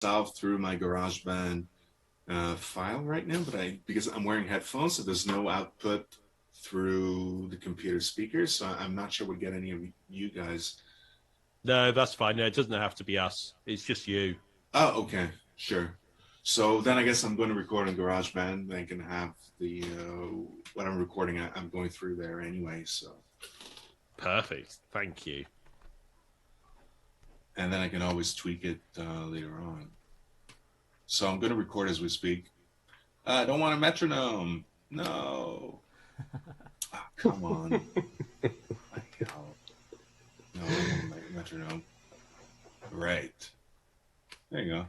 myself through my GarageBand file right now, but because I'm wearing headphones, so there's no output through the computer speakers, so I'm not sure we'll get any of you guys. No, that's fine. No, it doesn't have to be us. It's just you. Oh, okay, sure. So then I guess I'm going to record on GarageBand. I can have the what I'm recording. I'm going through there anyway. So, Perfect. Thank you. and then I can always tweak it later on. So I'm going to record as we speak. I don't want a metronome. No. Oh, come on. Hell. No, I don't want a metronome. Right. There you go.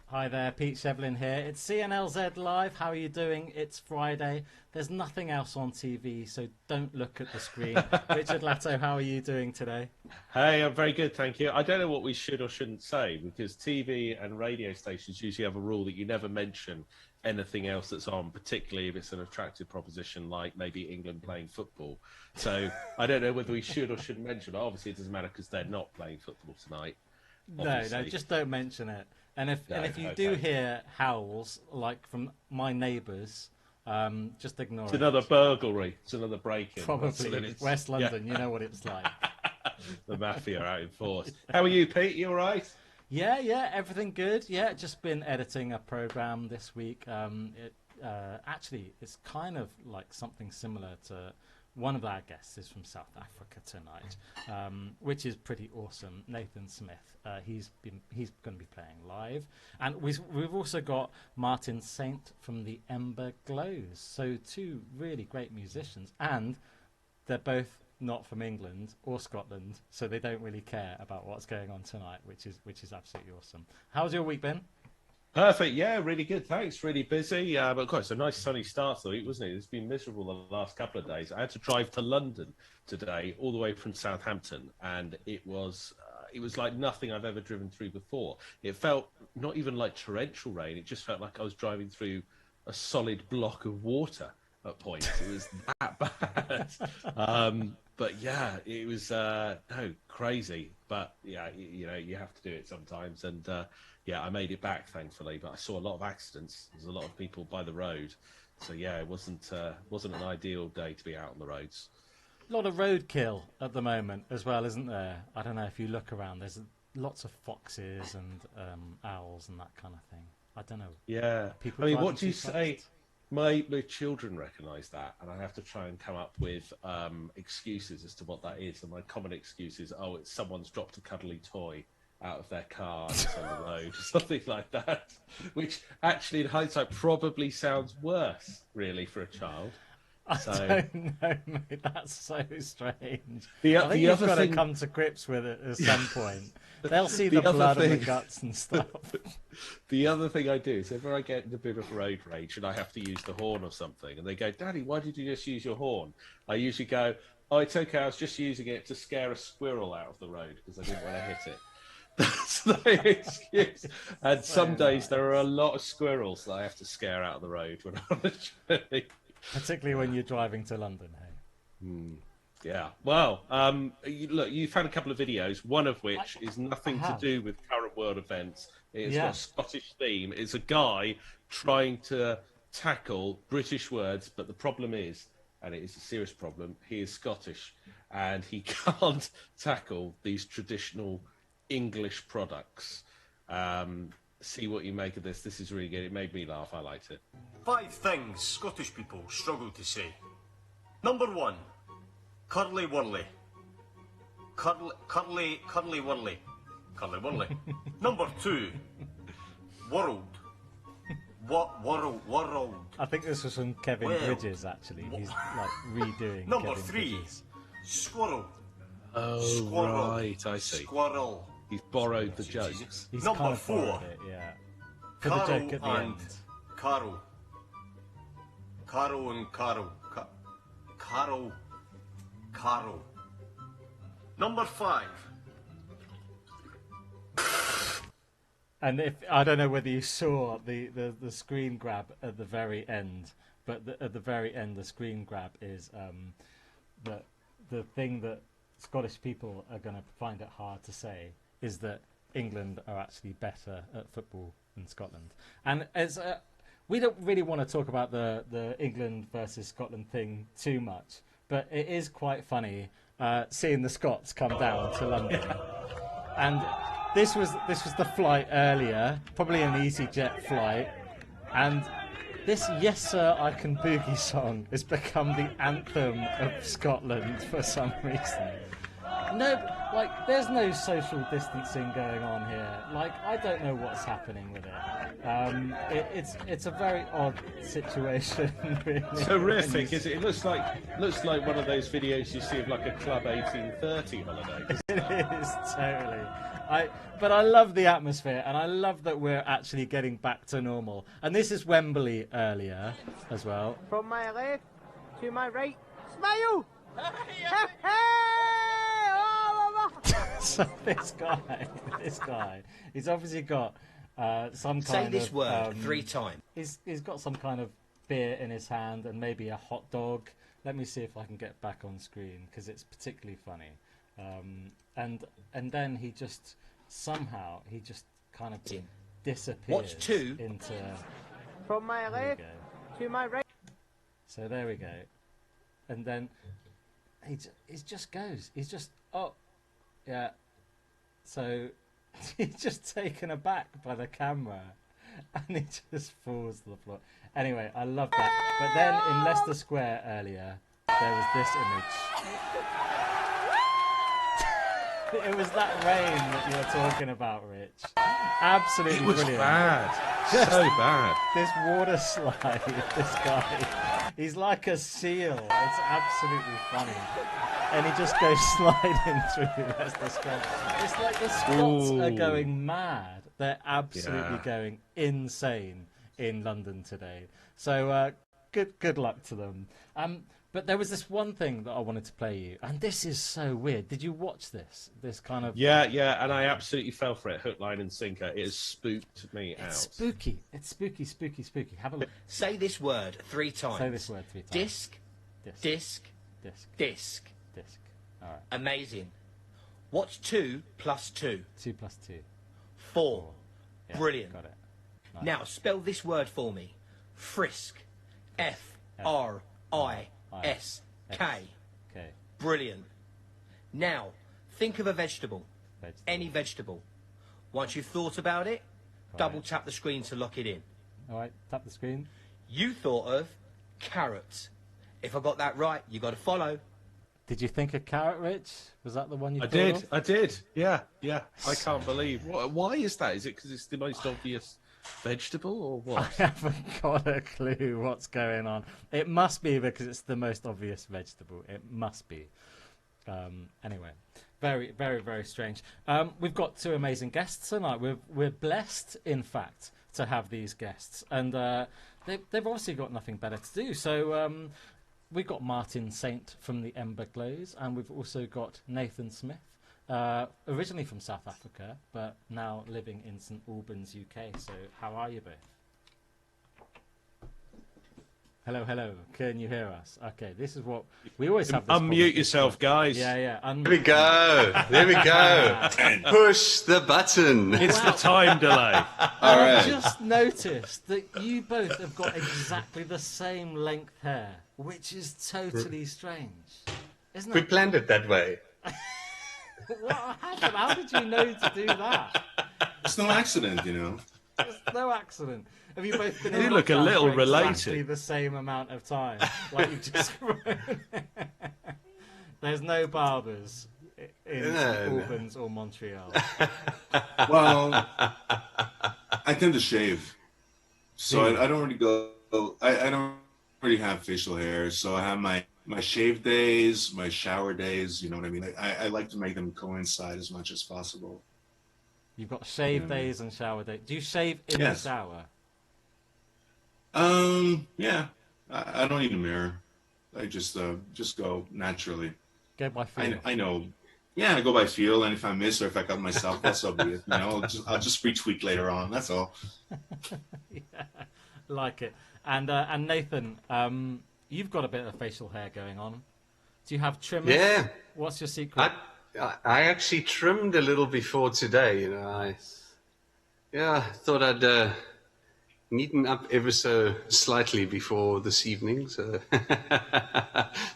Hi there, Pete Shevlin here. It's CNLZ Live. How are you doing? It's Friday. There's nothing else on TV, so don't look at the screen. Richard Latto, how are you doing today? Hey, I'm very good, thank you. I don't know what we should or shouldn't say because TV and radio stations usually have a rule that you never mention anything else that's on, particularly if it's an attractive proposition like maybe England playing football. So I don't know whether we should or shouldn't mention it. Obviously, it doesn't matter because they're not playing football tonight. No, just don't mention it. And if you do Okay. hear howls like from my neighbours, just ignore It's it. another burglary. It's another break-in. Probably it's West London. You know what it's like. The mafia are out in force. How are you, Pete? You all right? Yeah, everything good. Yeah, just been editing a program this week. Actually, it's kind of like something similar to one of our guests is from South Africa tonight, which is pretty awesome. Nathan Smith. He's going to be playing live, and we've also got Martin Saint from the Ember Glows. So two really great musicians, and they're both not from England or Scotland, so they don't really care about what's going on tonight, which is absolutely awesome. How's your week been? Perfect. Yeah, really good. Thanks. Really busy. But of course, a nice sunny start to the week, wasn't it? It's been miserable the last couple of days. I had to drive to London today, all the way from Southampton, and it was like nothing I've ever driven through before. It felt not even like torrential rain. It just felt like I was driving through a solid block of water at points. It was that bad. But yeah, it was no crazy. But yeah, you know, you have to do it sometimes, and yeah, I made it back thankfully. But I saw a lot of accidents. There's a lot of people by the road, so yeah, it wasn't an ideal day to be out on the roads. A lot of roadkill at the moment as well, isn't there? I don't know if you look around. There's lots of foxes and owls and that kind of thing. I don't know. Yeah, People I mean, driving what do too you say? fast. My children recognise that, and I have to try and come up with excuses as to what that is. And my common excuse is, oh, it's someone's dropped a cuddly toy out of their car and it's on the road, or something like that. Which actually, in hindsight, probably sounds worse, really, for a child. I So don't know, mate. That's so strange. the I think the you've other got to thing, come to grips with it at some point. They'll see the the other blood and the thing guts and stuff. The other thing I do is if I get in a bit of road rage and I have to use the horn or something, and they go, "Daddy, why did you just use your horn?" I usually go, "Oh, it's okay. I was just using it to scare a squirrel out of the road because I didn't want to hit it." That's the excuse. And So some days there are a nice. lot of squirrels that I have to scare out of the road when I'm on a journey. Particularly when you're driving to London, hey? Yeah. Well, look, you found a couple of videos, one of I, which is I nothing to have. do with current world events. It's got Yeah. a Scottish theme. It's a guy trying to tackle British words, but the problem is, and it is a serious problem, he is Scottish and he can't tackle these traditional English products. See what you make of this. This is really good. It made me laugh. I liked it. Five things Scottish people struggle to say. Number one, curly whirly. Curly whirly. Curly whirly. Number two, world. What world? I think this was from Kevin Well, Bridges, actually. He's like redoing Number Kevin three, Bridges. squirrel. Oh, Squirrel. right. I see. Squirrel. He's borrowed the It's easy. jokes. He's Number kind of four, borrowed it, yeah. For the Carol joke at the and end. Carol. Carol and Carol. Carol. Carol. Number five. And if I don't know whether you saw the screen grab at the very end but at the very end, the screen grab is that the thing that Scottish people are going to find it hard to say is that England are actually better at football than Scotland. And as we don't really want to talk about the England versus Scotland thing too much, but it is quite funny seeing the Scots come down to London. And this was the flight earlier, probably an EasyJet flight, and this "Yes Sir I Can Boogie" song has become the anthem of Scotland for some reason. No, like, there's no social distancing going on here. Like, I don't know what's happening with it. It's a very odd situation. Really. It's horrific, is it? It looks like one of those videos you see of like a Club 1830 holiday. It is totally. But I love the atmosphere, and I love that we're actually getting back to normal. And this is Wembley earlier as well. From my left to my right, smile! So this guy, he's obviously got some kind of... Say this word 3 times. He's got some kind of beer in his hand and maybe a hot dog. Let me see if I can get back on screen, because it's particularly funny. And then he just somehow kind of disappears. What's 2? Into From my left to my right. So there we go. And then he just goes. He's just yeah. So he's just taken aback by the camera, and he just falls to the floor. Anyway, I love that. But then in Leicester Square earlier, there was this image. It was that rain that you were talking about, Rich. Absolutely It was brilliant. bad. So bad. This water slide, this guy, he's like a seal. It's absolutely funny. And he just goes sliding through Leicester Square. It's like the Scots are going mad. They're absolutely going insane in London today. So good luck to them. But there was this one thing that I wanted to play you, and this is so weird. Did you watch this? This kind of... Yeah, and I absolutely fell for it, hook, line and sinker. It has spooked me out. It's spooky. It's spooky. Have a look. Say this word 3 times. Say this word 3 times. Disc. All right. Amazing. What's 2 plus 2? 2 plus 2. 4. Yeah, Brilliant. Got it. Nice. Now spell this word for me. Frisk. F-R-I-S-K. Okay. Brilliant. Now, think of a vegetable. Any vegetable. Once you've thought about it, double tap the screen to lock it in. All right, tap the screen. You thought of carrot. If I got that right, you got to follow. Did you think of carrot, Rich? Was that the one you I did. Yeah. I can't believe. Why is that? Is it because it's the most obvious vegetable, or what? I haven't got a clue what's going on. It must be because it's the most obvious vegetable. It must be. Anyway, very, very, very strange. We've got 2 amazing guests tonight. We're blessed, in fact, to have these guests, and they've obviously got nothing better to do. So we've got Martin Saint from the Ember Glows, and we've also got Nathan Smith, originally from South Africa, but now living in St Albans, UK. So how are you both? Hello. Can you hear us? Okay, this is what we always have. This Unmute yourself, guys. Yeah. There we go. Push the button. It's the time delay. All I right. just noticed that you both have got exactly the same length hair, which is totally strange, isn't We it? planned it that way. What happened? How did you know to do that? It's no accident, you know. There's no accident. Have you both been? You in look a lockdown little for exactly related. the same amount of time, like you've just. There's no barbers in No. Albans or Montreal. Well, I tend to shave, so I don't really go. I don't really have facial hair, so I have my shave days, my shower days. You know what I mean? I like to make them coincide as much as possible. You've got shave days and shower days. Do you shave in Yes. the shower? Yeah. I don't need a mirror. I just go naturally. Go by feel. I know. Yeah, I go by feel, and if I miss or if I cut myself, that's so be it. You know, I'll just retweak later on. That's all. Yeah, like it. And Nathan, you've got a bit of facial hair going on. Do you have trimmers? Yeah. What's your secret? I actually trimmed a little before today. You know, I thought I'd neaten up ever so slightly before this evening. So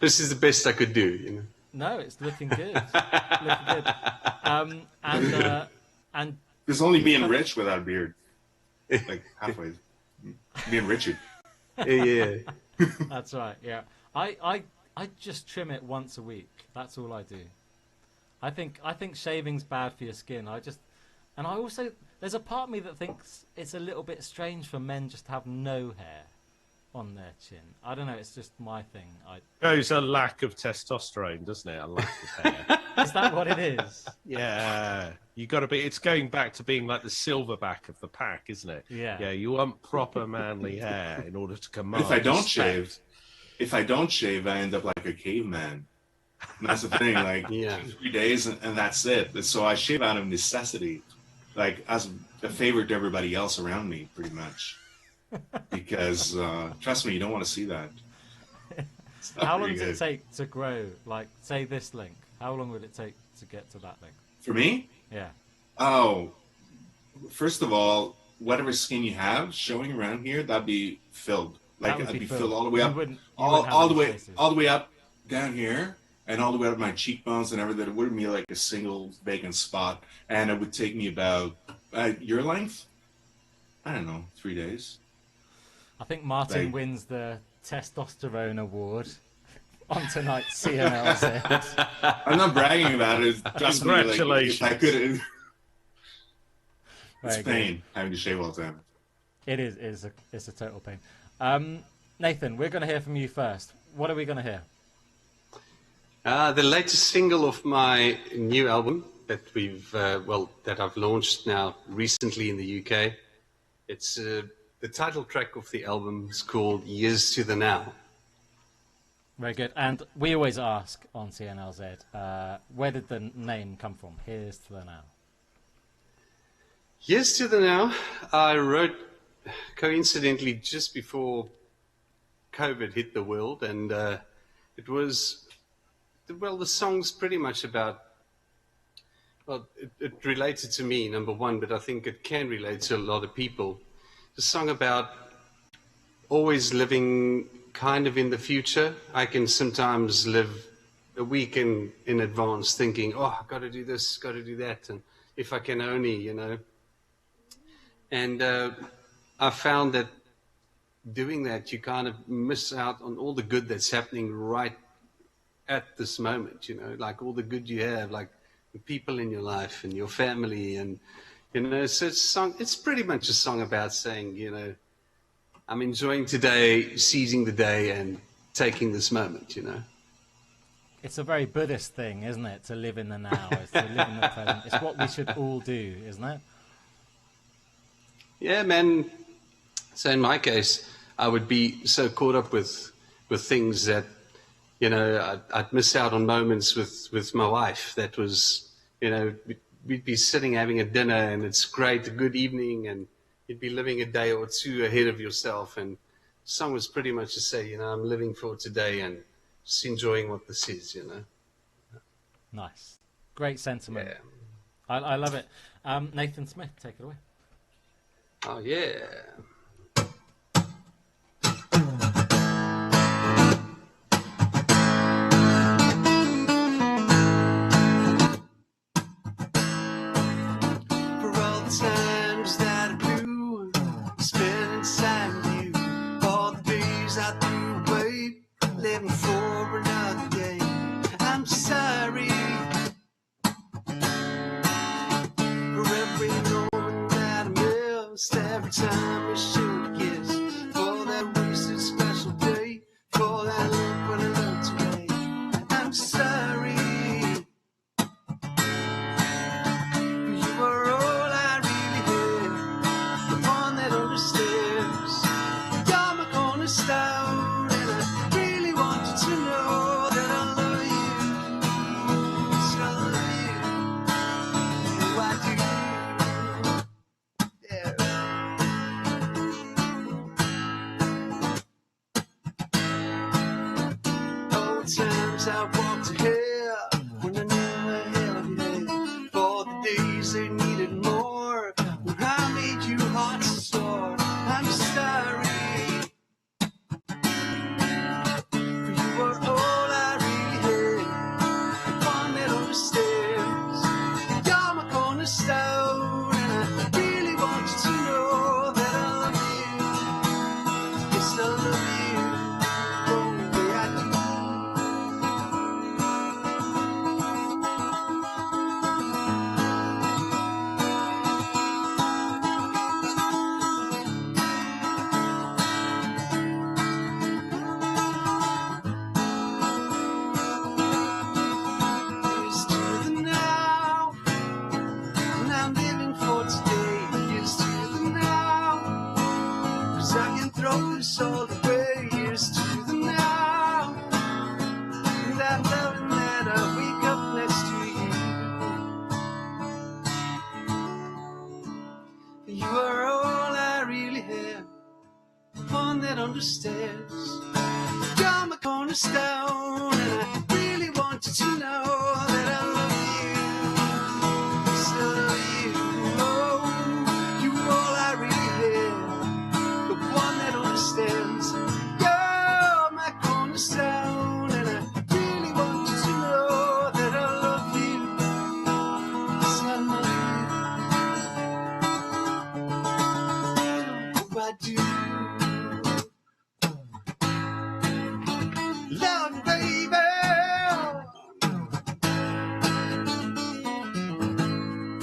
this is the best I could do. You know. No, it's looking good. Looking good. And There's only me and Rich without a beard. Like halfway. Me and Richard. Yeah. that's right. Yeah, I just trim it once a week. That's all I do. I think shaving's bad for your skin. And I also, there's a part of me that thinks it's a little bit strange for men just to have no hair on their chin. I don't know. It's just my thing. Shows a lack of testosterone, doesn't it? A lack of hair. Is that what it is? Yeah, you got to be. It's going back to being like the silverback of the pack, isn't it? Yeah. Yeah, you want proper manly hair in order to command. If I don't respect. shave, I end up like a caveman. And that's the thing. Like 3 days, and that's it. So I shave out of necessity, like as a favor to everybody else around me, pretty much. Because trust me, you don't want to see that. How long does it take to grow? Like, say this length. How long would it take to get to that length? For me? Yeah. Oh, first of all, whatever skin you have showing around here, that'd be filled. Like that'd be filled all the way up, all the way up down here, and all the way up my cheekbones and everything. It wouldn't be like a single vacant spot, and it would take me about your length. I don't know, 3 days. I think Martin wins the testosterone award on tonight's CNLZ. I'm not bragging about it. Trust me, Congratulations. like, I could. Very It's pain having to shave all the time. It is. It's a total pain. Nathan, we're going to hear from you first. What are we going to hear? The latest single of my new album that that I've launched now recently in the UK. It's the title track of the album is called Years to the Now. Very good. And we always ask on CNLZ, where did the name come from? Here's to the Now. Years to the Now, I wrote coincidentally just before COVID hit the world, and it was, the song's pretty much about, it related to me, number one, but I think it can relate to a lot of people. It's a song about always living kind of in the future. I can sometimes live a week in advance thinking, oh, I've got to do this, got to do that, and if I can only, you know. And I found that doing that, you kind of miss out on all the good that's happening right at this moment, you know, like all the good you have, like the people in your life and your family, and, you know, so it's pretty much a song about saying, you know, I'm enjoying today, seizing the day, and taking this moment, you know. It's a very Buddhist thing, isn't it? To live in the now, it's to live in the present. It's what we should all do, isn't it? Yeah, man. So in my case, I would be so caught up with things that, you know, I'd miss out on moments with my wife. That was, you know, we'd be sitting having a dinner, and it's great, a good evening, and you'd be living a day or two ahead of yourself. And the song was pretty much to say, you know, I'm living for today and just enjoying what this is, you know. Nice. Great sentiment. Yeah. I love it. Nathan Smith, take it away. Oh, yeah. Every time we shoot a kiss for that recent special day, for that look when I looked away. I'm sorry, you were all I really had, the one that understands. You're my cornerstone, and I really want you to know that I love you. Yes, I love you. Oh, I do. Yeah. the times I walked here when I knew I held you there. For the days they needed more, when I made you heart so sore. I'm sorry. For you were all I really had. One that understands. You're my cornerstone, and I really want you to know that I love you. Yes, I love you. Oh, yeah, I do. Here's to the now, and I'm living for today. Here's to the now, 'cause I can throw this all away. Here's to the now, and I'm loving that I wake up next to you. You are all I really have, one that understands. You're my cornerstone, and I really want you to know that I love you. Yes, I love you. Oh, you all I really have, the one that understands. You're my cornerstone, and I really want you to know that I love you. Yes, I love you. Oh, I do. Love you, baby.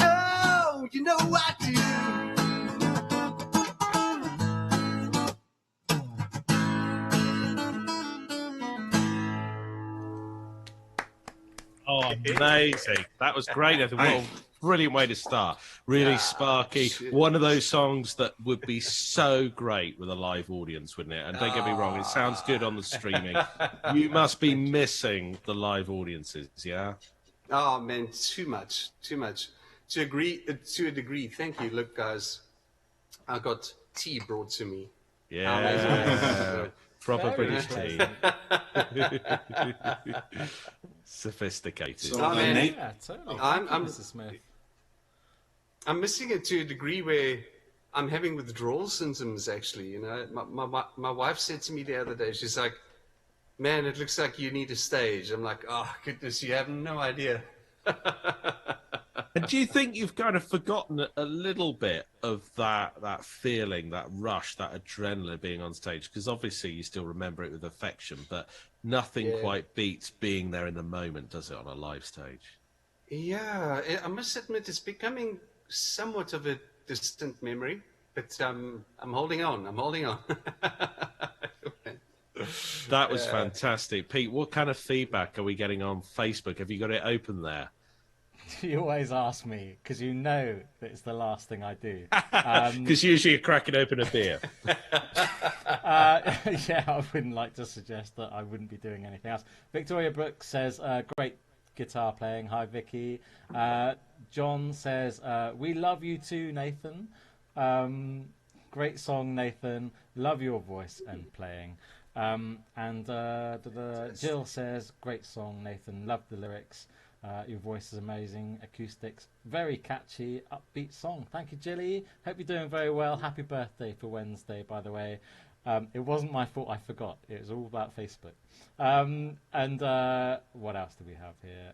Oh, you know I do. Oh, amazing. That was great. I think what a brilliant way to start. Really sparky. shit. One of those songs that would be so great with a live audience, wouldn't it? And don't get me wrong, it sounds good on the streaming. You must be missing the live audiences, yeah? Oh man, too much. To a degree. Thank you. Look, guys, I got tea brought to me. How amazing is Yeah. that? Proper Very British tea. Sophisticated. So, Oh, man. Nate, Yeah, totally. I'm- Thank you, I'm- Mrs. Smith. I'm missing it to a degree where I'm having withdrawal symptoms. Actually, you know, my wife said to me the other day, she's like, "Man, it looks like you need a stage." I'm like, "Oh goodness, you have no idea." And do you think you've kind of forgotten a little bit of that feeling, that rush, that adrenaline being on stage? Because obviously you still remember it with affection, but nothing Yeah. quite beats being there in the moment, does it, on a live stage? Yeah, I must admit it's becoming somewhat of a distant memory, but I'm holding on. I'm holding on. That was fantastic. Pete, what kind of feedback are we getting on Facebook? Have you got it open there? You always ask me because you know that it's the last thing I do. Because usually you're cracking open a beer. Yeah, I wouldn't like to suggest that I wouldn't be doing anything else. Victoria Brooks says, great guitar playing. Hi, Vicky. John says, we love you too, Nathan. Great song, Nathan. Love your voice and playing. Jill says, great song, Nathan. Love the lyrics. Your voice is amazing. Acoustics, very catchy, upbeat song. Thank you, Jilly. Hope you're doing very well. Happy birthday for Wednesday, by the way. It wasn't my fault. I forgot. It was all about Facebook. What else do we have here?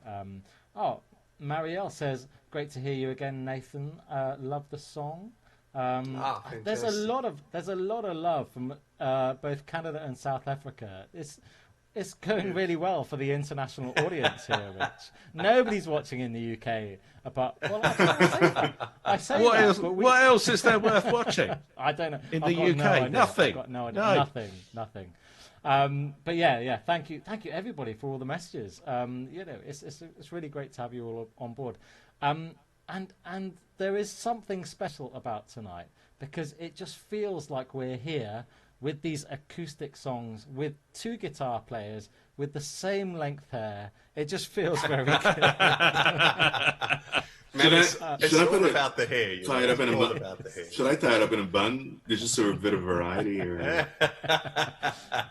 Marielle says, great to hear you again, Nathan. Love the song. There's a lot of love from both Canada and South Africa. It's going really well for the international audience here, Rich. Nobody's watching in the UK, but well, I say What that, else? but What else is there worth watching? I don't know. In I've the got no UK? idea. Nothing. I've got no idea. No. Nothing. But yeah. Thank you everybody for all the messages. It's really great to have you all on board. And there is something special about tonight because it just feels like we're here with these acoustic songs with two guitar players with the same length hair. It just feels very good. Should I, It's should I all put it about the hair. tie it up in a It's all bun? about the hair. Should I tie it up in a bun? There's just sort of a bit of variety. Or...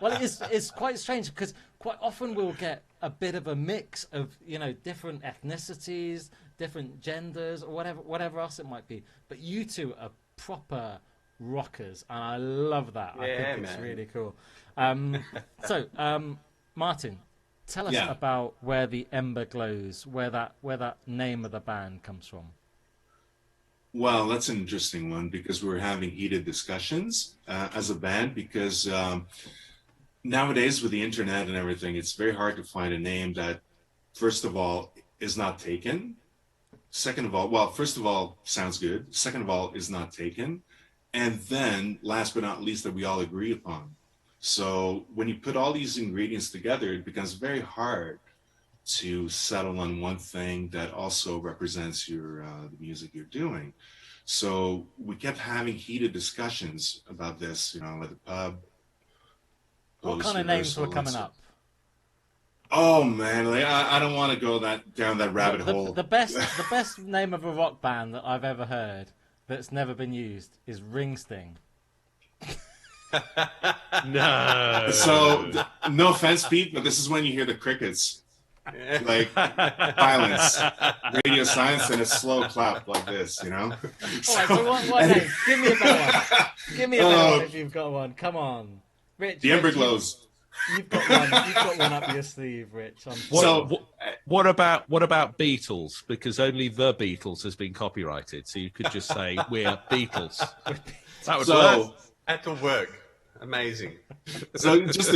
Well, it's quite strange because quite often we'll get a bit of a mix of, you know, different ethnicities, different genders, or whatever else it might be. But you two are proper rockers, and I love that. I think it's really cool. Martin, tell us about where the Ember glows, where that name of the band comes from. Well, that's an interesting one because we're having heated discussions as a band because nowadays with the internet and everything, it's very hard to find a name that, first of all, is not taken. Second of all, well, first of all, sounds good. Second of all, is not taken. And then, last but not least, that we all agree upon. So when you put all these ingredients together, it becomes very hard to settle on one thing that also represents your the music you're doing. So we kept having heated discussions about this, you know, at the pub. What kind of names were coming up? Oh man, like, I don't want to go down that rabbit hole. The best name of a rock band that I've ever heard that's never been used is Ring Sting. No. So no offense, Pete, but this is when you hear the crickets. Like silence, radio silence, and a slow clap like this, you know. All right, so what name? Give me a better one. Give me a better one if you've got one. Come on, Rich. The Ember glows. You've got one. You've got one up your sleeve, Rich. What about Beatles? Because only the Beatles has been copyrighted, so you could just say we're Beatles. That would work. That could work. Amazing. So just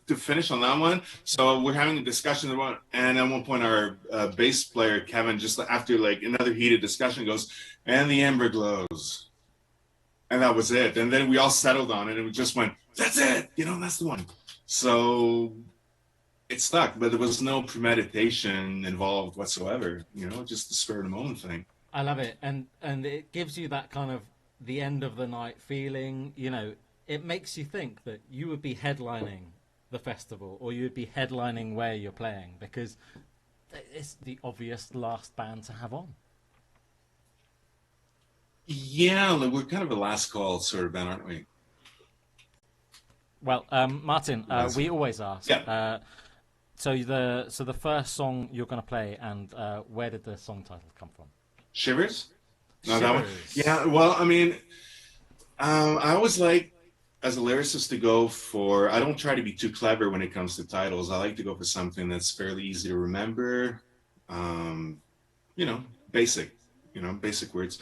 to finish on that one, so we're having a discussion about, and at one point our bass player Kevin, just after like another heated discussion, goes, "And the Ember glows," and that was it. And then we all settled on it, and we just went, "That's it," you know, that's the one. So it stuck, but there was no premeditation involved whatsoever. You know, just the spur of the moment thing. I love it, and it gives you that kind of the end of the night feeling. You know, it makes you think that you would be headlining the festival, or you would be headlining where you're playing, because it's the obvious last band to have on. Yeah, like we're kind of a last call sort of band, aren't we? Well, Martin, we always ask. Yeah. So the first song you're going to play, and where did the song title come from? Shivers? No, Shivers. that one? Yeah, well, I mean, I always like, as a lyricist, to go for, I don't try to be too clever when it comes to titles. I like to go for something that's fairly easy to remember, you know, basic words.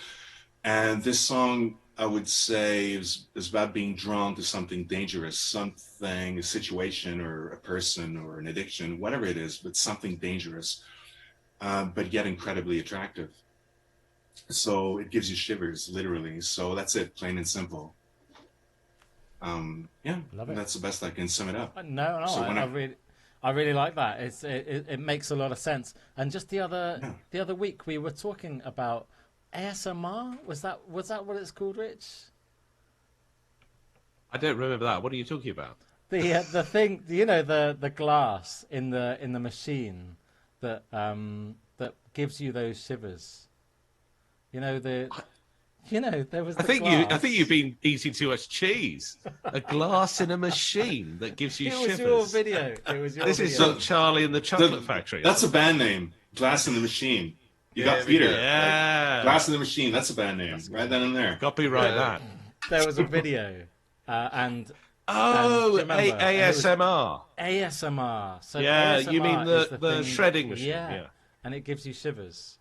And this song, I would say, is about being drawn to something dangerous, something, a situation or a person or an addiction, whatever it is, but something dangerous, but yet incredibly attractive. So it gives you shivers, literally. So that's it, plain and simple. Yeah, Love it. That's the best I can sum it up. No, So I really like that. It makes a lot of sense. And just the other week we were talking about ASMR. Was that what it's called, Rich? I don't remember that. What are you talking about? The thing, you know, the glass in the machine that gives you those shivers. You know there was. I think you've been eating too much cheese. A glass in a machine that gives you shivers. It was your video. This is like Charlie and the Chocolate Factory. That's a band name. Glass in the Machine. You got Peter. Yeah. Glass in the Machine. That's a band name. Write that in there. Copyright that. There was a video, and ASMR. ASMR. So yeah, ASMR you mean is the thing, shredding machine? Yeah, and it gives you shivers.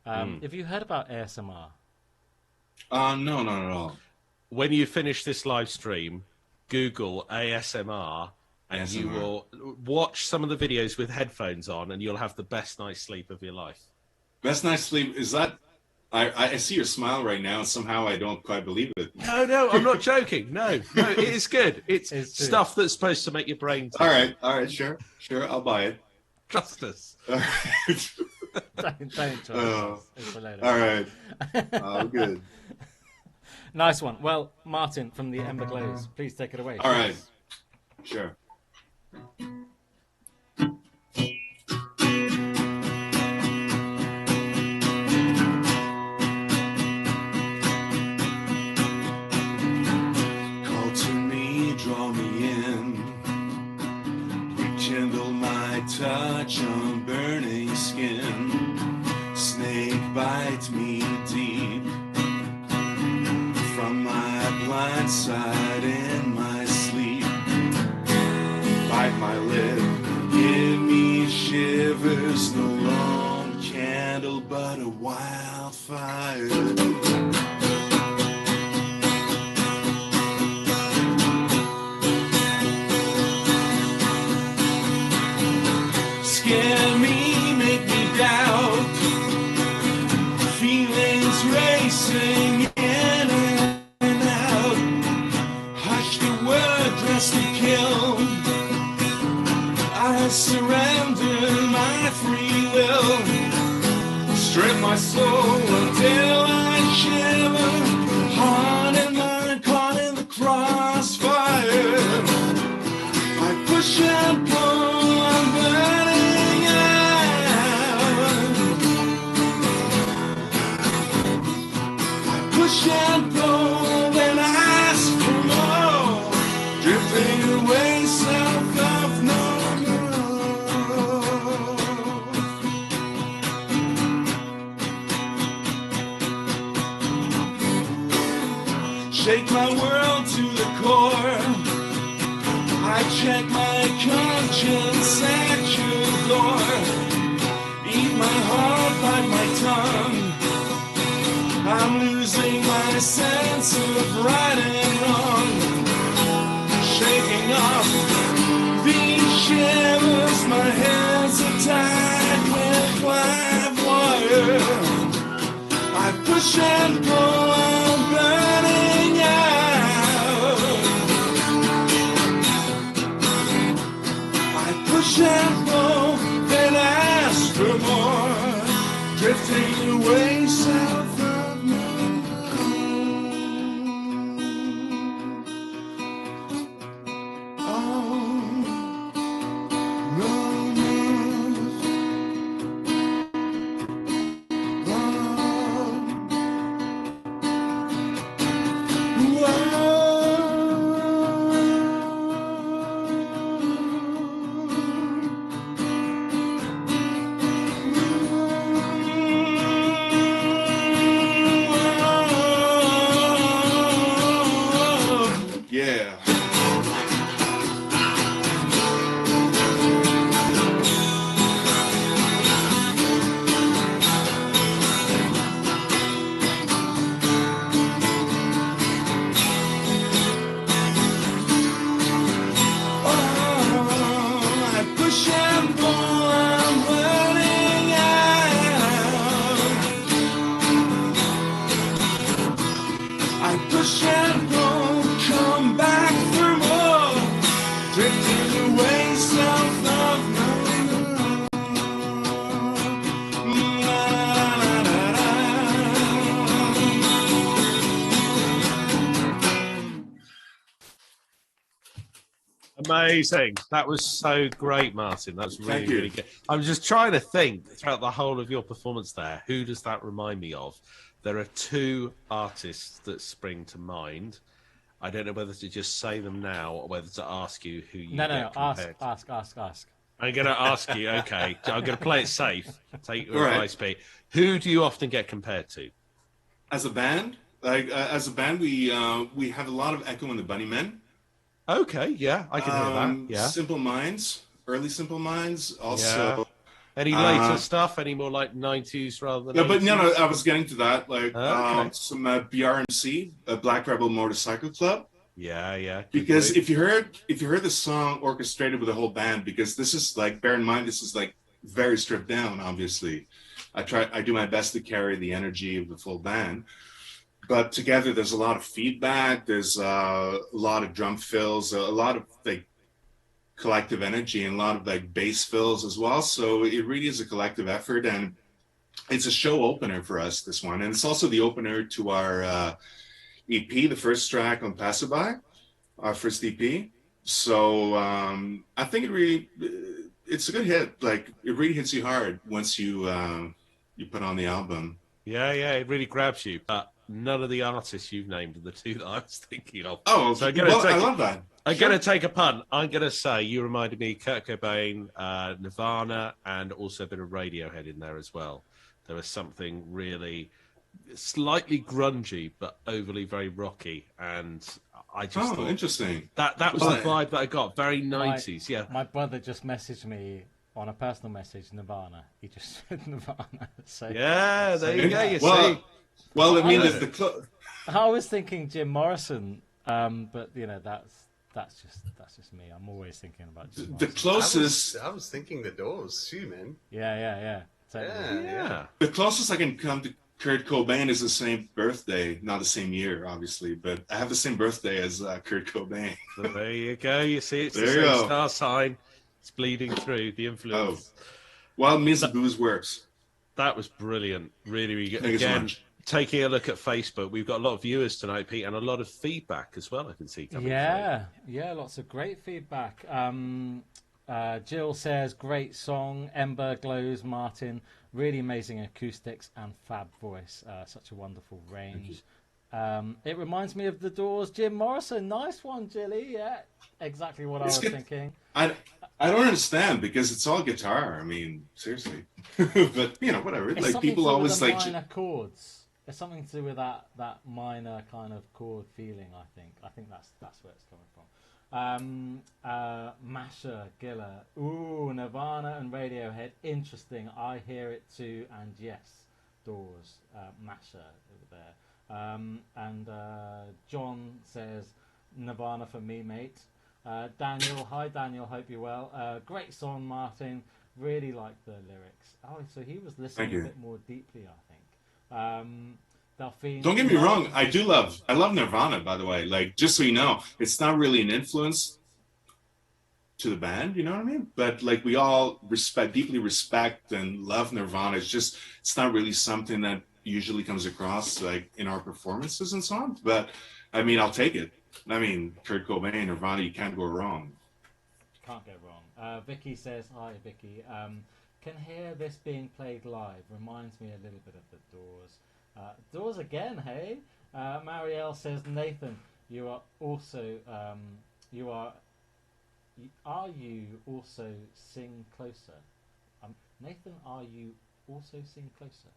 Have you heard about ASMR? No, not at all. When you finish this live stream, Google ASMR, and ASMR. you will watch some of the videos with headphones on, and you'll have the best night's sleep of your life. Best night's sleep, is that... I see your smile right now, and somehow I don't quite believe it. No, I'm not joking. No, it is good. It's stuff that's supposed to make your brain tick. All right, sure, I'll buy it. Trust us. All right. Don't trust us. It's hilarious. All right. Oh, good. Nice one. Well, Martin from the Ember Glows, please take it away. All right. Sure. Kindle my touch on burning skin. Snake bite me deep from my blind side in my sleep. Bite my lip, give me shivers. No long candle, but a wildfire. Scare me, make me doubt. Feelings racing in and out. Hush the word, dress to kill. I surrender my free will. Strip my soul until I shiver. Heart and mind caught in the crossfire. I push and pull, I'm burning out. I push and pull, then I ask for more. Drifting away south of north. Shake my world to the core. I check my conscience at your door. Eat my heart, bite my tongue. I'm losing my sense of right and wrong. Shaking off these shivers, my hands are tied with live wire. I push and pull, I'm burning out. Push and pull, then ask for more. Drifting away south of yeah. I push and pull, I'm running out. I push and pull, come back for more. Drifting away south of Amazing. That was so great, Martin. That was really, Thank you. really good. I was just trying to think throughout the whole of your performance there, who does that remind me of? There are two artists that spring to mind. I don't know whether to just say them now or whether to ask you who you No, get compared. ask. I'm going to ask you, okay. I'm going to play it safe. Take your All right. advice, Pete. Who do you often get compared to? As a band, we have a lot of Echo and the Bunnymen. Okay, yeah, I can hear that. Yeah. Simple Minds, early Simple Minds. Also, Yeah. Any later stuff? Any more like 90s rather than no, 80s? but no, I was getting to that. Like Okay. some BRMC, Black Rebel Motorcycle Club. Yeah, yeah. good Because group. if you heard the song orchestrated with the whole band, because this is like, bear in mind, this is like very stripped down. Obviously, I do my best to carry the energy of the full band. But together, there's a lot of feedback. There's a lot of drum fills, a lot of like collective energy, and a lot of like bass fills as well. So it really is a collective effort, and it's a show opener for us, this one, and it's also the opener to our EP, the first track on Passerby, our first EP. So I think it's a good hit. Like it really hits you hard once you put on the album. Yeah, it really grabs you. But none of the artists you've named are the two that I was thinking of. Oh, so I love that. I'm going to take a punt. I'm going to say you reminded me of Kurt Cobain, Nirvana, and also a bit of Radiohead in there as well. There was something really slightly grungy, but overly very rocky. And I just thought interesting. That was the vibe that I got. Very 90s, yeah. My brother just messaged me on a personal message, Nirvana. He just said Nirvana. So, yeah, there you go. You see. Well, I mean, I was thinking Jim Morrison, but you know that's just me. I'm always thinking about Jim Morrison. The closest I was thinking the Doors too, man. Yeah. Totally. Yeah. The closest I can come to Kurt Cobain is the same birthday, not the same year, obviously, but I have the same birthday as Kurt Cobain. So there you go. You see, it's There the you same go. star sign. It's bleeding through the influence. Well, Ms. Booze works. That was brilliant. Really, really good. Thank you so Again, much. taking a look at Facebook, we've got a lot of viewers tonight, Pete, and a lot of feedback as well. I can see coming through. Yeah, lots of great feedback. Jill says, great song. Ember glows, Martin. Really amazing acoustics and fab voice. Such a wonderful range. It reminds me of The Doors. Jim Morrison. Nice one, Jilly. Yeah, exactly what I was thinking. I don't understand because it's all guitar. I mean, seriously. But, you know, whatever. It's like people always like minor chords. There's something to do with that minor kind of chord feeling, I think. I think that's where it's coming from. Masha, Gilla. Ooh, Nirvana and Radiohead. Interesting. I hear it too. And yes, Doors. Masha over there. John says, Nirvana for me, mate. Daniel, hi Daniel, hope you're well. Great song, Martin. Really like the lyrics. Oh, so he was listening a bit more deeply, I think. Delphine, don't get me wrong, I love Nirvana, by the way. Like, just so you know, it's not really an influence to the band, you know what I mean? But like, we all deeply respect and love Nirvana. It's not really something that usually comes across like in our performances and so on. But I mean, I'll take it. I mean, Kurt Cobain, Nirvana, you can't go wrong. Can't go wrong. Vicky says, hi Vicky. Can hear this being played live. Reminds me a little bit of the Doors. Doors again, hey? Marielle says, Nathan, you are also, are you also sing closer? Nathan, are you also sing closer?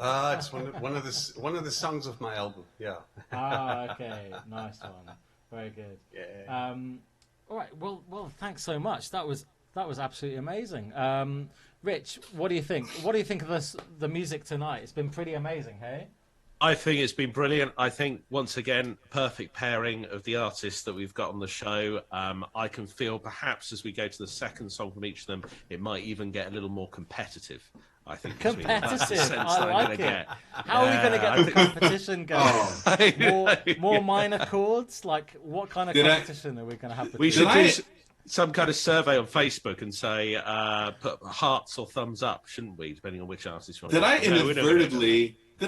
It's one of the songs of my album. Yeah. Okay, nice one. Very good. Yeah. All right. Well, thanks so much. That was absolutely amazing. Rich, what do you think? What do you think of the music tonight? It's been pretty amazing, hey? I think it's been brilliant. I think, once again, perfect pairing of the artists that we've got on the show. I can feel perhaps as we go to the second song from each of them, it might even get a little more competitive. I think. Competitive. I like it. How are we going to get the competition going? More minor chords? Like, what kind of competition are we going to have? We should do some kind of survey on Facebook and say put hearts or thumbs up, shouldn't we? Depending on which artist you want. Did I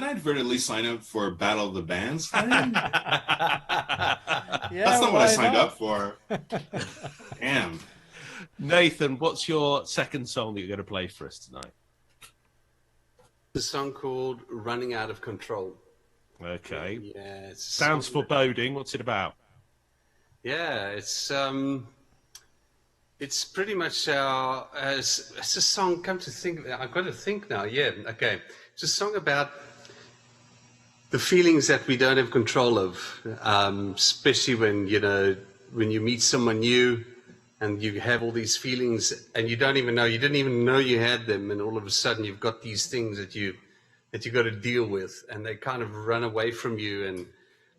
inadvertently sign up for Battle of the Bands? That's not what I signed up for. Damn. Nathan, what's your second song that you're going to play for us tonight? The song called "Running Out of Control." Okay. Yeah. Sounds foreboding. What's it about? Yeah, it's pretty much it's a song. Come to think of it, I've got to think now. Yeah. Okay. It's a song about the feelings that we don't have control of, especially when you meet someone new. And you have all these feelings, and you didn't even know you had them, and all of a sudden you've got these things that you got to deal with, and they kind of run away from you, and it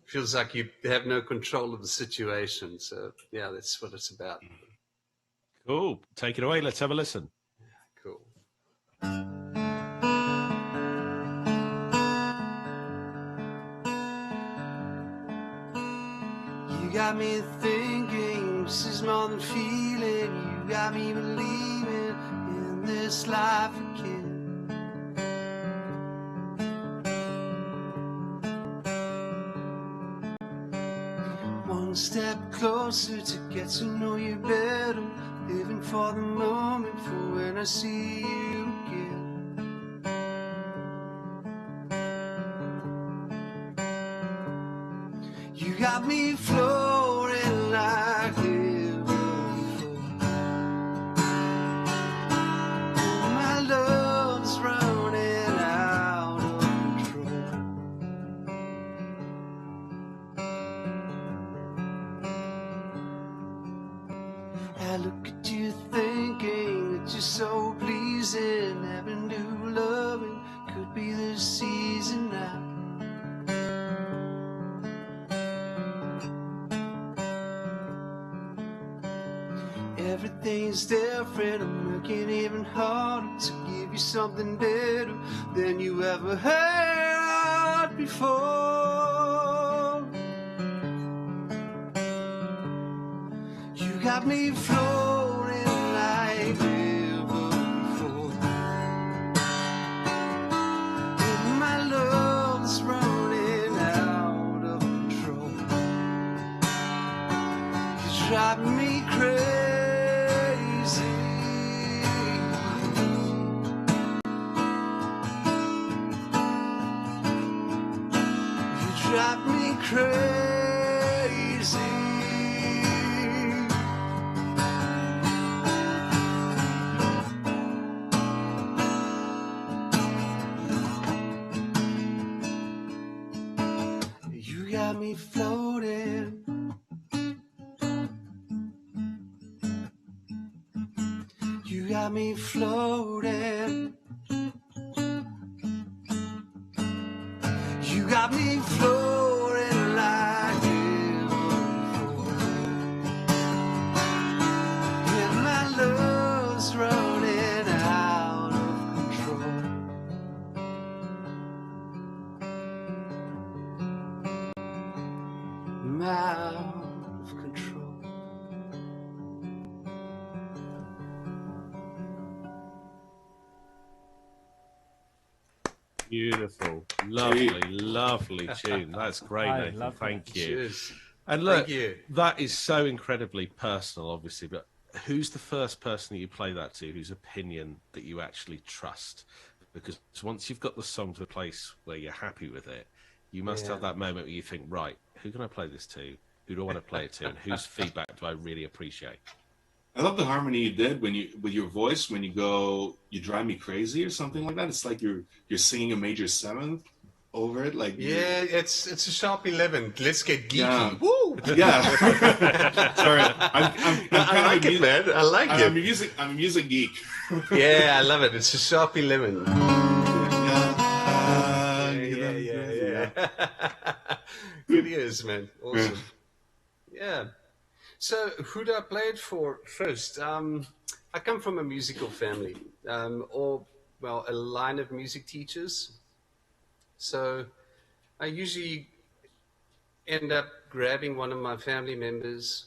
feels like you have no control of the situation. So yeah, that's what it's about. Cool. Take it away. Let's have a listen. Cool. You got me thinking, this is more than feeling. You got me believing in this life again. One step closer to get to know you better. Living for the moment, for when I see you again. got me floating like never before. My love's running out of control. I look at you thinking that you're so pleasing. Having new loving could be the season now. Everything's different. I'm working even harder to give you something better than you ever had before. You got me floating like never before. And my love's running out of control. You drive me crazy. You drive me crazy. You got me floating. You got me floating. You got me floating like never before. And my love's running out of control. I'm out of control. Beautiful, lovely tune. That's great, I Nathan. love Thank that. you. Cheers. And look, Thank you. that is so incredibly personal, obviously. But who's the first person that you play that to, whose opinion that you actually trust? Because once you've got the song to a place where you're happy with it, you must have that moment where you think, right, who can I play this to? Who do I want to play it to? And whose feedback do I really appreciate? I love the harmony you did when you with your voice when you go "You Drive Me Crazy" or something like that. It's like you're singing a major seventh over it. Like Yeah, it's a sharp 11. Let's get geeky. Yeah. Woo! yeah. Sorry, I'm I like it, man. I like it. I'm a music geek. Yeah, I love it. It's a sharp 11. Yeah. Good ears, man. Awesome. Yeah. So, who do I play it for first? I come from a musical family, or, well, a line of music teachers. So, I usually end up grabbing one of my family members,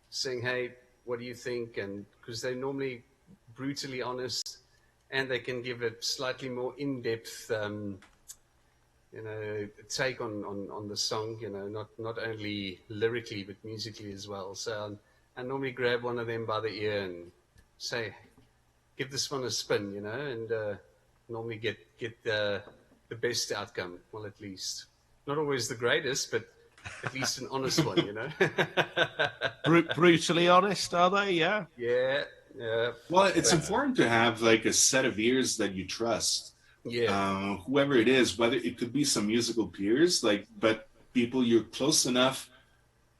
saying, hey, what do you think? And because they're normally brutally honest and they can give a slightly more in-depth take on the song, not only lyrically but musically as well. So I normally grab one of them by the ear and say, give this one a spin, and normally get the best outcome. Well, at least not always the greatest, but at least an honest one, Brutally honest, are they? Yeah. Yeah. Well, it's important to have like a set of ears that you trust. Yeah. Whoever it is, whether it could be some musical peers, but people you're close enough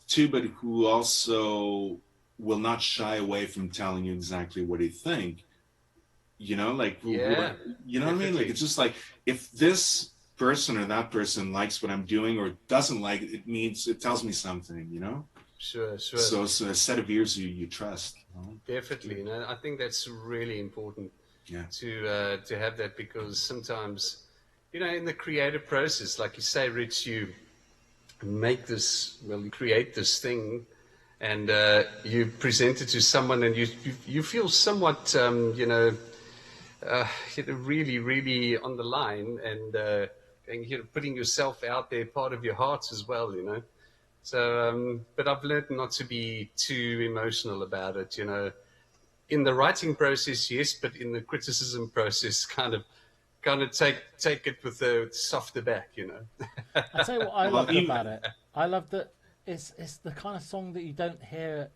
to, but who also will not shy away from telling you exactly what they think. You know what I mean? Like, it's just like, if this person or that person likes what I'm doing or doesn't like it, it tells me something, Sure. So it's a set of ears you trust. Definitely. I think that's really important. Yeah. To have that, because sometimes, in the creative process, like you say, Rich, you create this thing, and you present it to someone, and you feel somewhat, really, really on the line, and putting yourself out there, part of your heart as well, So, but I've learned not to be too emotional about it, In the writing process, yes, but in the criticism process, kind of kind of take it with a softer back, you know. I tell you what I loved about it. I love that it's the kind of song that you don't hear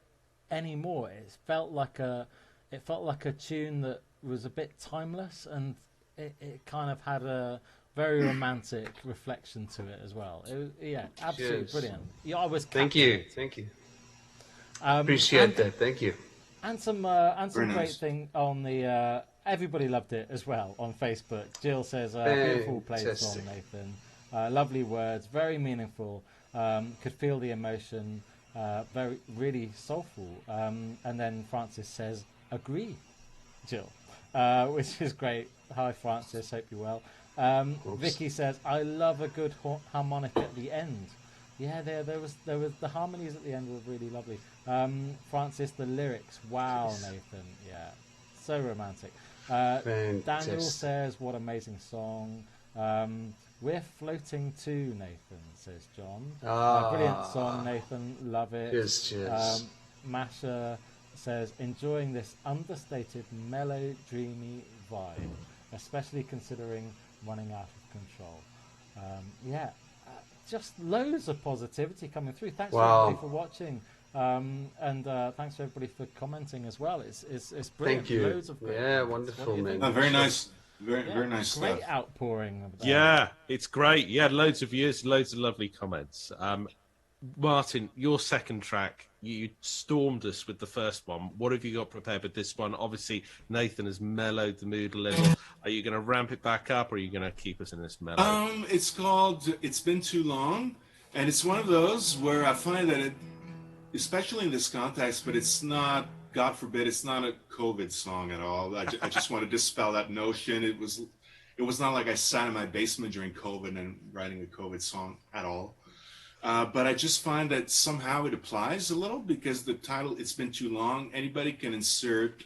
anymore. It felt like a tune that was a bit timeless, and it kind of had a very romantic reflection to it as well. It was, yeah, absolutely Cheers. brilliant. Yeah, I was Thank you. Appreciate that. Thank you. And some Very great nice. thing on the everybody loved it as well on Facebook. Jill says beautiful played song, Nathan. Lovely words, very meaningful. Could feel the emotion. Very really soulful. And then Francis says agree, Jill, which is great. Hi Francis, hope you're well. Vicky says I love a good harmonic at the end. Yeah, there was the harmonies at the end were really lovely. Francis, the lyrics, wow, Nathan, yeah, so romantic. Daniel says, what amazing song. We're floating too, Nathan, says John. Brilliant song, Nathan, love it. Cheers. Masha says, enjoying this understated, mellow, dreamy vibe, especially considering running out of control. Just loads of positivity coming through. Thanks everybody for watching, and thanks to everybody for commenting as well. It's brilliant. Thank you. Loads of great Wonderful, man. Very nice. Very nice great stuff. outpouring. Yeah, it's great. Yeah, loads of views, loads of lovely comments. Martin, your second track, you stormed us with the first one. What have you got prepared with this one? Obviously, Nathan has mellowed the mood a little. Are you going to ramp it back up, or are you going to keep us in this mellow? It's called It's Been Too Long, and it's one of those where I find that especially in this context, but it's not, God forbid, it's not a COVID song at all. I just want to dispel that notion. It was not like I sat in my basement during COVID and writing a COVID song at all. But I just find that somehow it applies a little because the title, It's Been Too Long, anybody can insert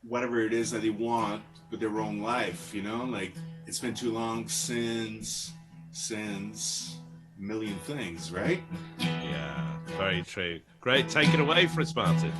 whatever it is that they want with their own life, you know, like it's been too long since a million things, right? Yeah, very true. Great. Take it away for us, Martin.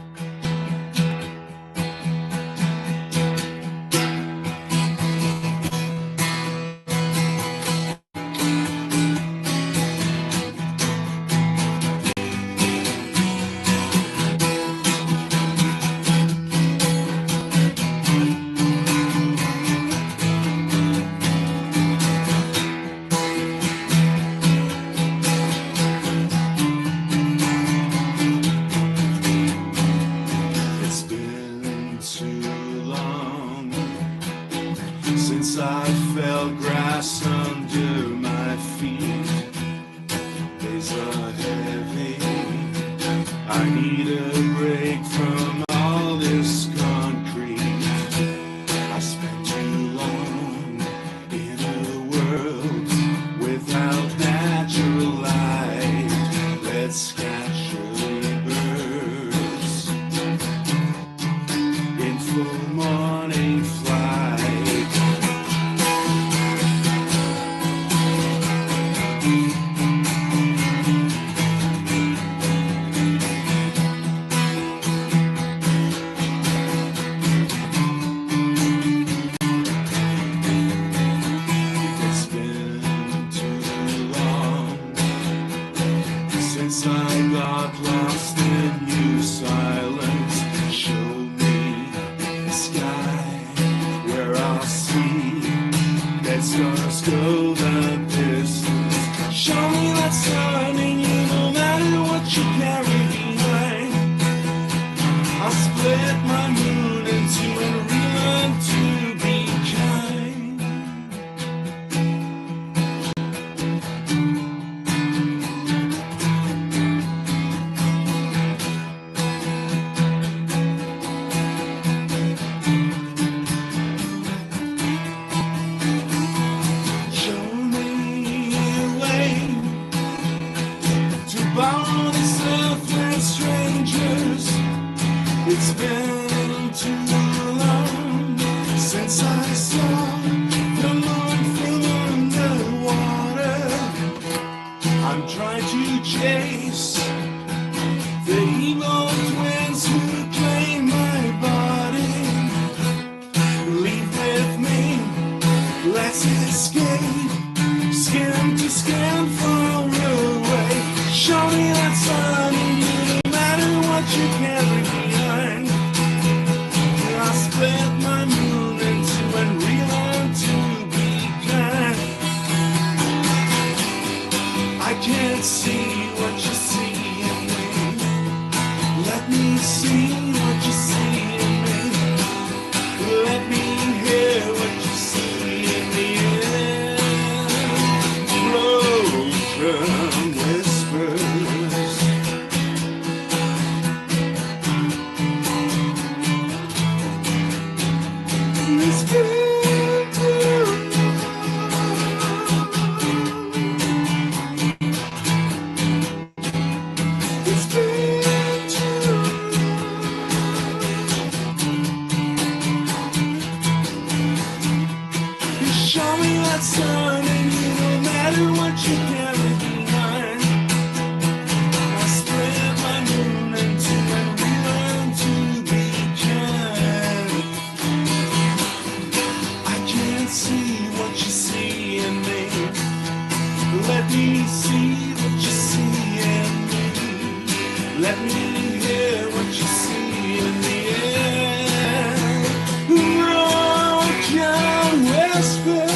see what you see in me. Let me hear what you see in the air. Broken whispers. It's been too long. It's been too long. You show me that sun, and you no matter what you carry behind. I spread my moon until we learn to be kind. I can't see what you see in me. Let me see what you see in me. Let me hear what you see in the air. Broken whispers.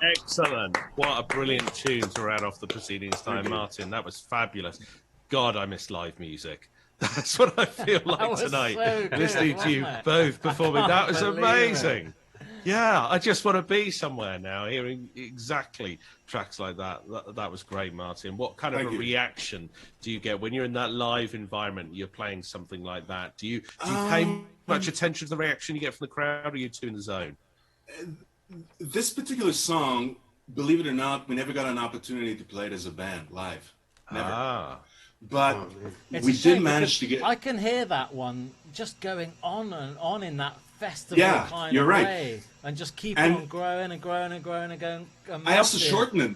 Excellent. What a brilliant tune to round off the proceedings time, Martin. That was fabulous. God, I miss live music. That's what I feel like was tonight, so good, listening to you wasn't it? both performing. That was Can't believe amazing. Yeah, I just want to be somewhere now, hearing exactly tracks like that. That was great, Martin. What kind of Thank a you. reaction do you get when you're in that live environment, you're playing something like that? Do you pay much attention to the reaction you get from the crowd, or are you too in the zone? This particular song, believe it or not, we never got an opportunity to play it as a band live. Never. But It's we a shame did manage to because get. I can hear that one just going on and on in that festival Yeah, kind you're of right. way, and just keep And on growing and growing and growing and going. I also massive. shortened it.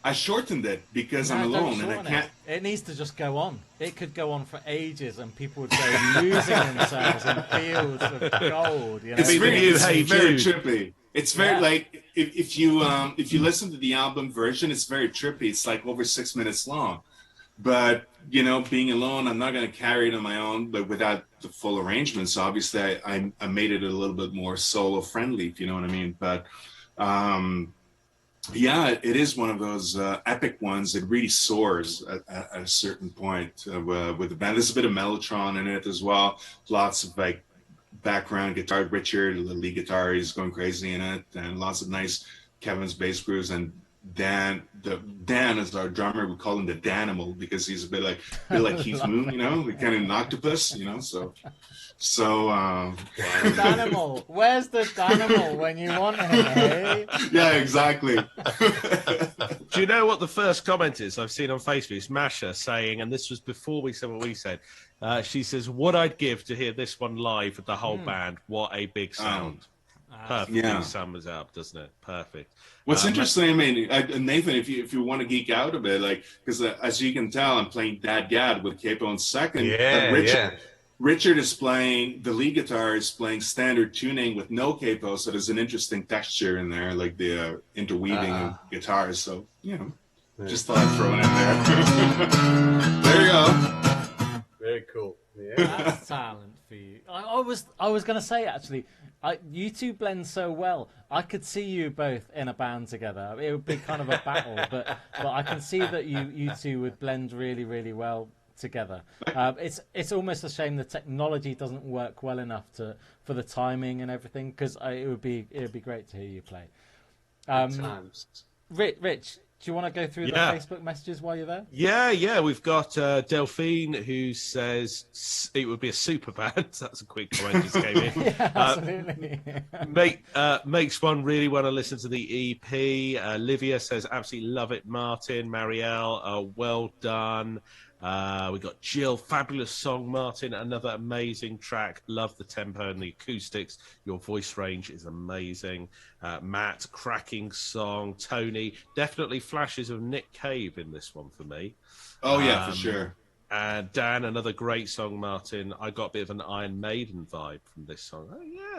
I shortened it because No, I'm don't alone and I shorten can't. It needs to just go on. It could go on for ages, and people would go losing themselves in fields of gold. You know? It's Be the really, new it's Hey very Jude. trippy. It's very like if you listen to the album version, it's very trippy. It's like over 6 minutes long. But you know, being alone, I'm not going to carry it on my own. But without the full arrangements, obviously, I made it a little bit more solo friendly, if you know what I mean. But yeah, it is one of those epic ones. It really soars at a certain point with the band. There's a bit of mellotron in it as well. Lots of like background guitar. Richard, the lead guitar, is going crazy in it, and lots of nice Kevin's bass grooves. And Dan is our drummer. We call him the Danimal because he's a bit like Keith Moon, you know, the kind of an octopus, you know. So Danimal, where's the Danimal when you want him? Eh? yeah, exactly. Do you know what the first comment is I've seen on Facebook? It's Masha saying, and this was before we said what we said. She says, "What I'd give to hear this one live with the whole band. What a big sound!" Perfect. Yeah. Sums up, doesn't it? Perfect. What's interesting, I mean, Nathan, if you want to geek out a bit, like, because as you can tell, I'm playing Dad Gad with Capo in second. Richard is playing, the lead guitar is playing standard tuning with no capo, so there's an interesting texture in there, like the interweaving of guitars. So, you know, just thought I'd throw it in there. There you go. Very cool. Yeah. That's talent for you. I was going to say, actually, you two blend so well. I could see you both in a band together. It would be kind of a battle, but I can see that you two would blend really, really well together. It's almost a shame the technology doesn't work well enough for the timing and everything, because it would be great to hear you play. Rich, do you want to go through the Facebook messages while you're there? Yeah. We've got Delphine who says it would be a super band. That's a quick comment just came in. Yeah, absolutely. Makes one really want to listen to the EP. Livia says absolutely love it. Martin, Marielle, well done. We got Jill, fabulous song. Martin, another amazing track. Love the tempo and the acoustics. Your voice range is amazing. Matt, cracking song. Tony, definitely flashes of Nick Cave in this one for me. Oh yeah, for sure. And Dan, another great song. Martin, I got a bit of an Iron Maiden vibe from this song. Oh yeah,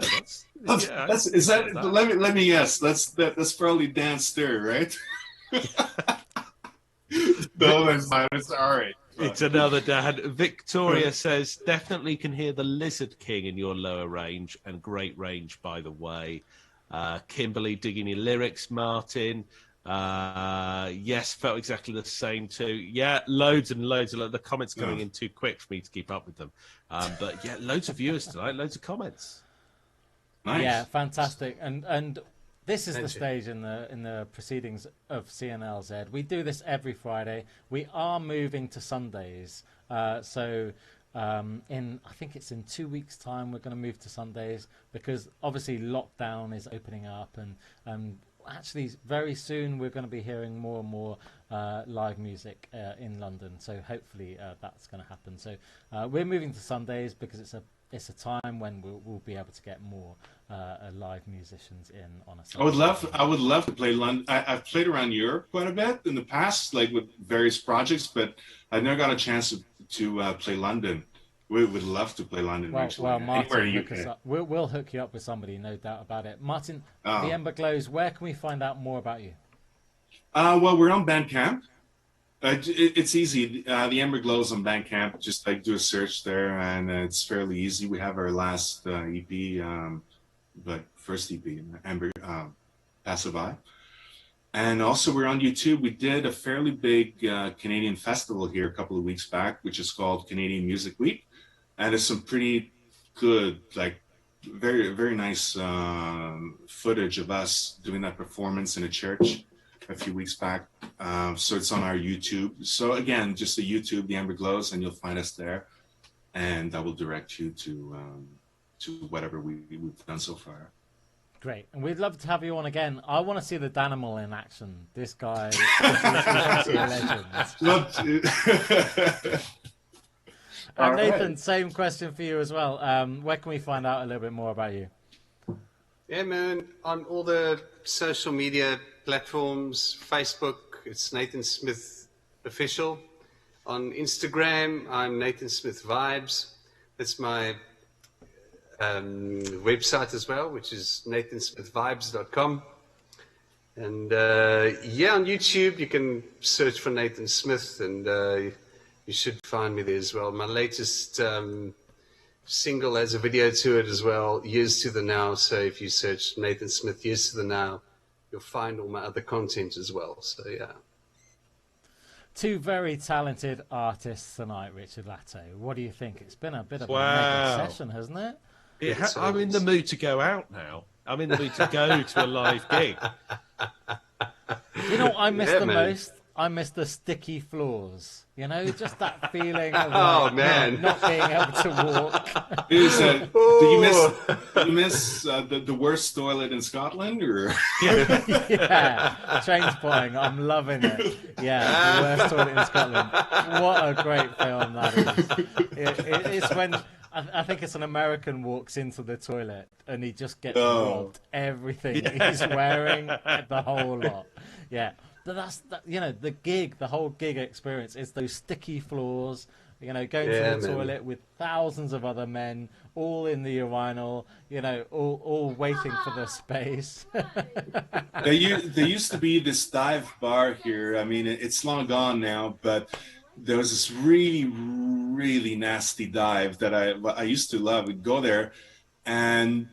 let me guess. That's probably Dan Stir, right? No, it's not. It's all right. It's another Dan. Victoria says, definitely can hear the Lizard King in your lower range, and great range, by the way. Kimberly digging your lyrics, Martin. Yes, felt exactly the same too. Yeah, loads and loads of the comments coming in too quick for me to keep up with them. But yeah, loads of viewers tonight, loads of comments. Nice. Yeah, fantastic. And this is the stage in the proceedings of CNLZ. We do this every Friday. We are moving to Sundays. So I think it's in 2 weeks' time we're going to move to Sundays, because obviously lockdown is opening up, and actually very soon we're going to be hearing more and more live music in London. So hopefully that's going to happen. So we're moving to Sundays because it's a time when we'll be able to get more live musicians in on a Sunday. I would love to play London. I've played around Europe quite a bit in the past, like with various projects, but I've never got a chance to play London. We would love to play London. Well, Martin, we'll hook you up with somebody, no doubt about it. Martin, the Ember Glows, where can we find out more about you? Well, we're on Bandcamp. It's easy. The Ember Glows on Bandcamp. Just like do a search there, and it's fairly easy. We have our last EP, but first EP, Ember Passerby. And also we're on YouTube. We did a fairly big Canadian festival here a couple of weeks back, which is called Canadian Music Week. And it's some pretty good, like very, very nice footage of us doing that performance in a church a few weeks back. So it's on our YouTube. So again, just the YouTube, the Ember Glows, and you'll find us there. And that will direct you to whatever we've done so far. Great, and we'd love to have you on again. I want to see the Danimal in action. This guy is a legend. And Nathan, same question for you as well. Where can we find out a little bit more about you? Yeah, man, on all the social media platforms, Facebook, it's Nathan Smith Official. On Instagram, I'm Nathan Smith Vibes. That's my website as well, which is nathansmithvibes.com. And yeah, on YouTube, you can search for Nathan Smith, and you should find me there as well. My latest single has a video to it as well, Years to the Now. So if you search Nathan Smith Years to the Now, you'll find all my other content as well. So yeah. Two very talented artists tonight, Richard Latto. What do you think? It's been a bit of a mega session, hasn't it? I'm in the mood to go out now. I'm in the mood to go to a live gig. You know what I miss the most? I miss the sticky floors. You know, just that feeling of like, not being able to walk. Do you miss the worst toilet in Scotland, or? Yeah, change playing. I'm loving it. Yeah, the worst toilet in Scotland. What a great film that is. It's when I think it's an American walks into the toilet and he just gets robbed everything he's wearing, the whole lot. Yeah. But that's the whole gig experience is those sticky floors, going to the toilet with thousands of other men, all in the urinal, all waiting for the space. There used to be this dive bar here. I mean, it's long gone now, but there was this really, really nasty dive that I used to love. We'd go there, and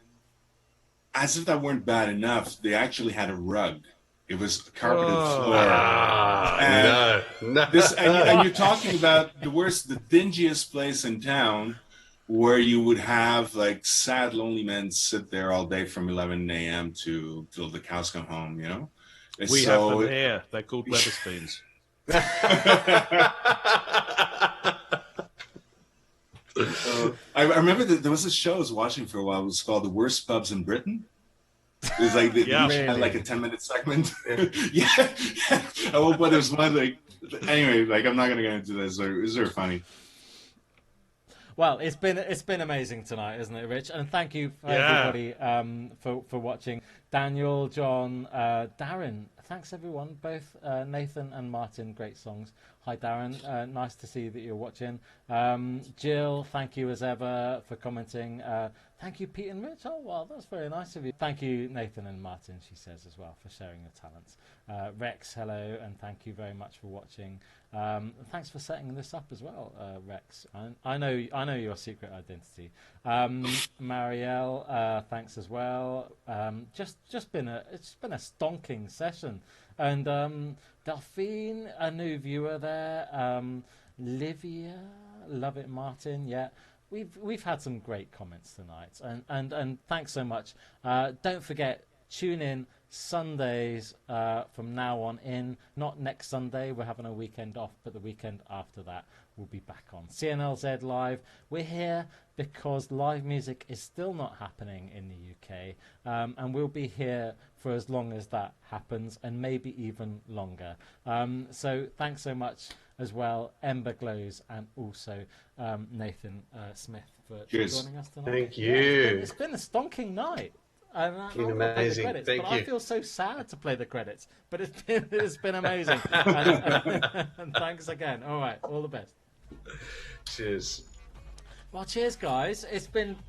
as if that weren't bad enough, they actually had a rug. It was a carpeted floor. And you're talking about the dingiest place in town, where you would have like sad, lonely men sit there all day from 11 a.m. till the cows come home. We have them here. They're called Wetherspoons. I remember that there was a show I was watching for a while. It was called The Worst Pubs in Britain. It was like had like a 10-minute segment. Yeah. But there was one like Anyway, like I'm not gonna get into this. They're funny. Well, it's been amazing tonight, isn't it, Rich? And thank you for everybody for watching. Daniel, John, Darren, thanks everyone. Both Nathan and Martin, great songs. Hi Darren, nice to see that you're watching. Jill, thank you as ever for commenting. Thank you, Pete and Rich. Oh, wow, that's very nice of you. Thank you, Nathan and Martin, she says as well, for sharing your talents. Rex, hello, and thank you very much for watching. Thanks for setting this up as well, Rex. I know your secret identity. Marielle, thanks as well. It's been a stonking session, and Delphine, a new viewer there. Livia, love it, Martin. Yeah. We've had some great comments tonight, and thanks so much. Don't forget, tune in Sundays from now on in. Not next Sunday, we're having a weekend off, but the weekend after that we'll be back on CNLZ Live. We're here because live music is still not happening in the UK, and we'll be here for as long as that happens, and maybe even longer. So thanks so much as well, Ember Glows, and also Nathan Smith for joining us tonight. Thank you. Yeah, it's been a stonking night. It's been amazing. Thank you. I feel so sad to play the credits, but it's been amazing. and thanks again. All right, all the best. Cheers. Well, cheers, guys. It's been